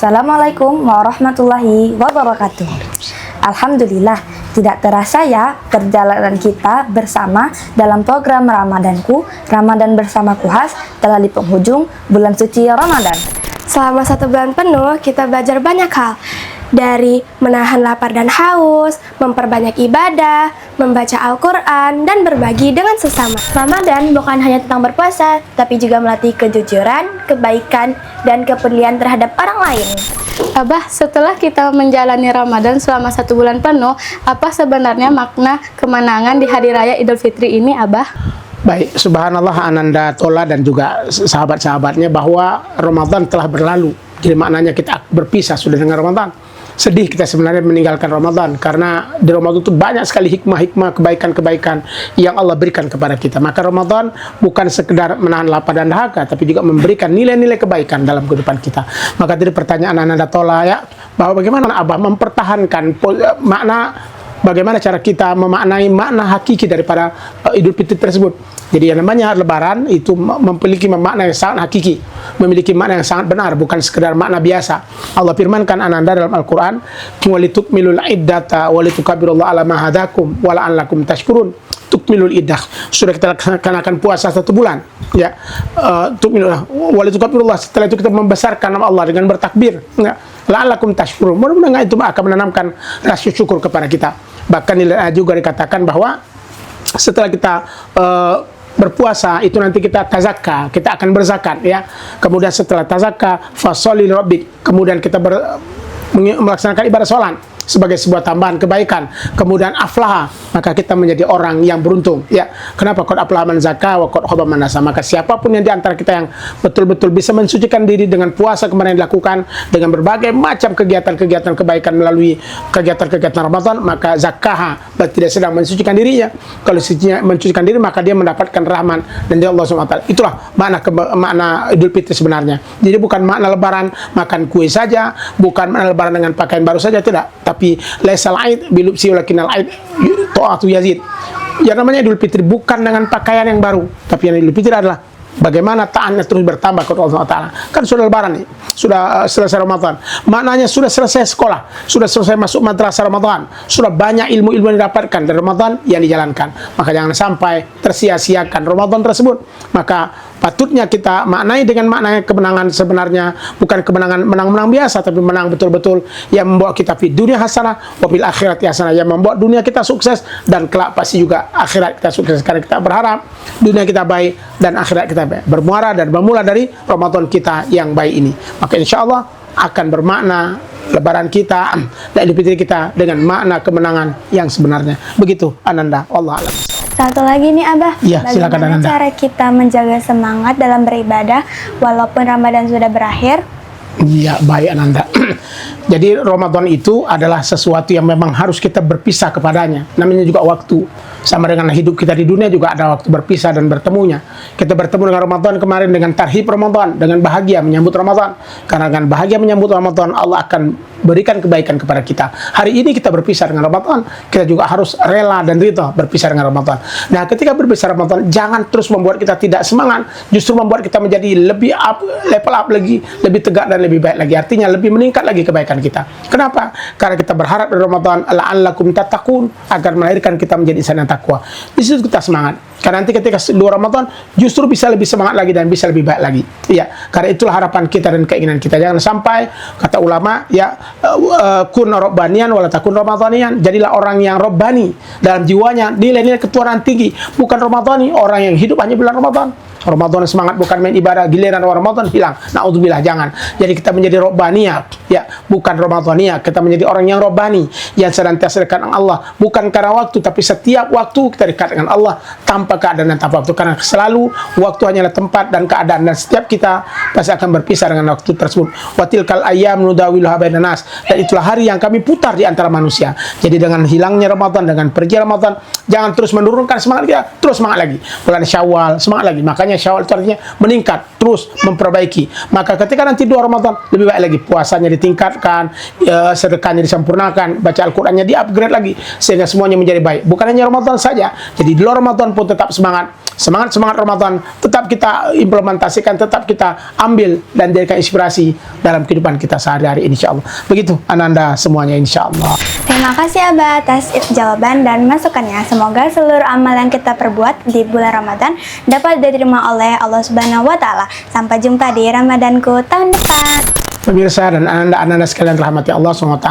Assalamualaikum warahmatullahi wabarakatuh. Alhamdulillah, tidak terasa ya perjalanan kita bersama dalam program Ramadanku, Ramadan bersama Kuhas telah di penghujung bulan suci Ramadan. Selama 1 bulan penuh, kita belajar banyak hal. Dari menahan lapar dan haus, memperbanyak ibadah, membaca Al-Quran, dan berbagi dengan sesama. Ramadan bukan hanya tentang berpuasa, tapi juga melatih kejujuran, kebaikan, dan kepedulian terhadap orang lain. Abah, setelah kita menjalani Ramadan selama 1 bulan penuh, apa sebenarnya makna kemenangan di Hari Raya Idul Fitri ini, Abah? Baik, subhanallah Ananda Tola dan juga sahabat-sahabatnya bahwa Ramadan telah berlalu. Jadi maknanya kita berpisah sudah dengan Ramadan. Sedih kita sebenarnya meninggalkan Ramadan, karena di Ramadan itu banyak sekali hikmah-hikmah, kebaikan-kebaikan yang Allah berikan kepada kita. Maka Ramadan bukan sekedar menahan lapar dan dahaga, tapi juga memberikan nilai-nilai kebaikan dalam kehidupan kita. Maka dari pertanyaan Ananda Tola ya, bahwa bagaimana Abah mempertahankan makna, bagaimana cara kita memaknai makna hakiki daripada Idul Fitri tersebut. Jadi yang namanya Lebaran itu memiliki makna yang sangat hakiki, memiliki makna yang sangat benar, bukan sekedar makna biasa. Allah firmankan Ananda dalam Al-Quran, walitukmilul iddata walitukabirullah ala ma hadakum wa la'allakum tashkurun. Tukmilul iddah, sudah kita laksanakan puasa 1 bulan ya, tukmilul walitukabirullah, setelah itu kita membesarkan nama Allah dengan bertakbir ya, la'allakum tashkurun. Mudah-mudahan itu akan menanamkan rasa syukur kepada kita. Bahkan juga dikatakan bahwa setelah kita berpuasa itu nanti kita tazakka, kita akan berzakat ya. Kemudian setelah tazakka fasholli lirabbik, kemudian kita melaksanakan ibadah sholat sebagai sebuah tambahan kebaikan. Kemudian aflaha, maka kita menjadi orang yang beruntung ya. Kenapa? Qad aflaha man zakka wa qad khaba man nasa. Maka siapapun yang di antara kita yang betul-betul bisa mensucikan diri dengan puasa kemarin dilakukan, dengan berbagai macam kegiatan-kegiatan kebaikan melalui kegiatan-kegiatan Ramadan, maka zakkaha, berarti dia sedang mensucikan dirinya. Kalau mensucikan diri, maka dia mendapatkan rahmat dan dia Allah SWT. Itulah makna Idul Fitri sebenarnya. Jadi bukan makna Lebaran makan kue saja, bukan makna Lebaran dengan pakaian baru saja, tidak. Tapi laisal aid bilubsi walakinal aid ta'atu yazid. Yang namanya Idul Fitri bukan dengan pakaian yang baru, tapi yang Idul Fitri adalah bagaimana taatnya terus bertambah kepada Allah Ta'ala. Kan sudah Lebaran nih, sudah selesai Ramadan, maknanya sudah selesai sekolah, sudah selesai masuk madrasah Ramadan, sudah banyak ilmu-ilmu yang didapatkan dari Ramadan yang dijalankan. Maka jangan sampai tersia-siakan Ramadan tersebut. Maka patutnya kita maknai dengan maknanya kemenangan sebenarnya, bukan kemenangan menang-menang biasa, tapi menang betul-betul yang membawa kita di dunia hasanah wa fil akhirati hasanah, yang membuat dunia kita sukses dan kelak pasti juga akhirat kita sukses. Karena kita berharap dunia kita baik dan akhirat kita baik, bermuara dan bermula dari Ramadan kita yang baik ini. Maka insya Allah akan bermakna Lebaran kita dan Idul Fitri kita dengan makna kemenangan yang sebenarnya. Begitu Ananda, Allah alam. Satu lagi nih Abah, Ya, silakan bagaimana Ananda. cara kita menjaga semangat dalam beribadah walaupun Ramadan sudah berakhir? Ya, baik Ananda. Jadi Ramadan itu adalah sesuatu yang memang harus kita berpisah kepadanya. Namanya juga waktu. Sama dengan hidup kita di dunia juga ada waktu berpisah dan bertemunya. Kita bertemu dengan Ramadan kemarin dengan tarhib Ramadan, dengan bahagia menyambut Ramadan. Karena dengan bahagia menyambut Ramadan, Allah akan berikan kebaikan kepada kita. Hari ini kita berpisah dengan Ramadan, kita juga harus rela dan ridha berpisah dengan Ramadan. Nah, ketika berpisah Ramadan, jangan terus membuat kita tidak semangat, justru membuat kita menjadi lebih up, level up lagi, lebih tegak dan lebih baik lagi. Artinya lebih meningkat lagi kebaikan kita. Kenapa? Karena kita berharap dari Ramadan la'allakum tattaqun, agar melahirkan kita menjadi insan yang takwa. Di situ kita semangat. Karena nanti ketika luar Ramadan justru bisa lebih semangat lagi dan bisa lebih baik lagi. Iya, karena itulah harapan kita dan keinginan kita. Jangan sampai kata ulama ya, kun rabbanian wala takun ramadhanian. Jadilah orang yang rabbani, dalam jiwanya nilai-nilai ketuhanan tinggi, bukan ramadhani, orang yang hidup hanya bulan Ramadan. Ramadan semangat bukan main ibadah, giliran Ramadan hilang. Naudzubillah, jangan. Jadi kita menjadi robbaniyah, ya, bukan Ramadaniyah. Kita menjadi orang yang robbani, yang senantiasa dekat dengan Allah, bukan karena waktu, tapi setiap waktu kita dekat dengan Allah tanpa keadaan dan tanpa waktu. Karena selalu waktu hanyalah tempat dan keadaan, dan setiap kita pasti akan berpisah dengan waktu tersebut. Wa tilkal ayyam nudawiluha bainan nas, dan itulah hari yang kami putar di antara manusia. Jadi dengan hilangnya Ramadan, dengan pergi Ramadan, jangan terus menurunkan semangat kita, terus semangat lagi. Bulan Syawal semangat lagi. Makanya puasanya Syawal itu artinya meningkat, terus memperbaiki. Maka ketika nanti 2 Ramadan lebih baik lagi, puasanya ditingkatkan, sedekahnya disempurnakan, baca Al-Qur'annya di-upgrade lagi sehingga semuanya menjadi baik. Bukan hanya Ramadan saja. Jadi di luar Ramadan pun tetap semangat Ramadan tetap kita implementasikan, tetap kita ambil dan jadikan inspirasi dalam kehidupan kita sehari-hari insyaallah. Begitu Ananda semuanya insyaallah. Terima kasih Abah atas jawaban dan masukannya. Semoga seluruh amal yang kita perbuat di bulan Ramadan dapat diterima oleh Allah Subhanahu wa taala. Sampai jumpa di Ramadanku tahun depan. Pemirsa dan anda sekalian rahmati Allah SWT,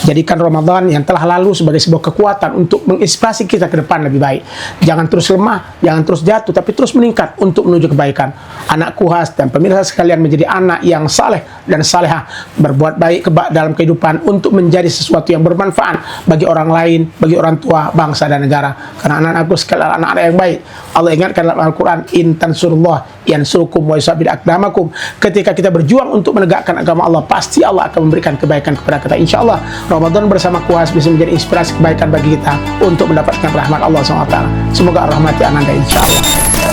jadikan Ramadan yang telah lalu sebagai sebuah kekuatan untuk menginspirasi kita ke depan lebih baik. Jangan terus lemah, jangan terus jatuh, tapi terus meningkat untuk menuju kebaikan. Anakku khas dan pemirsa sekalian menjadi anak yang saleh dan salehah, berbuat baik dalam kehidupan untuk menjadi sesuatu yang bermanfaat bagi orang lain, bagi orang tua, bangsa dan negara. Karena anak-anakku sekalian anak-anak yang baik. Allah ingatkan dalam Al-Quran, in tansurullah yansurkum wa yusabbit aqdamakum. Ketika kita berjuang untuk menegakkan agama Allah, pasti Allah akan memberikan kebaikan kepada kita insyaallah. Ramadan bersama Kuas bisa menjadi inspirasi kebaikan bagi kita untuk mendapatkan rahmat Allah SWT. Semoga rahmati Ananda insyaallah.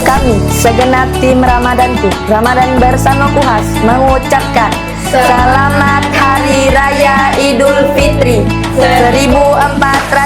Kami segenap tim Ramadanku, Ramadan bersama Kuhas mengucapkan Selamat Hari Raya Idul Fitri 1400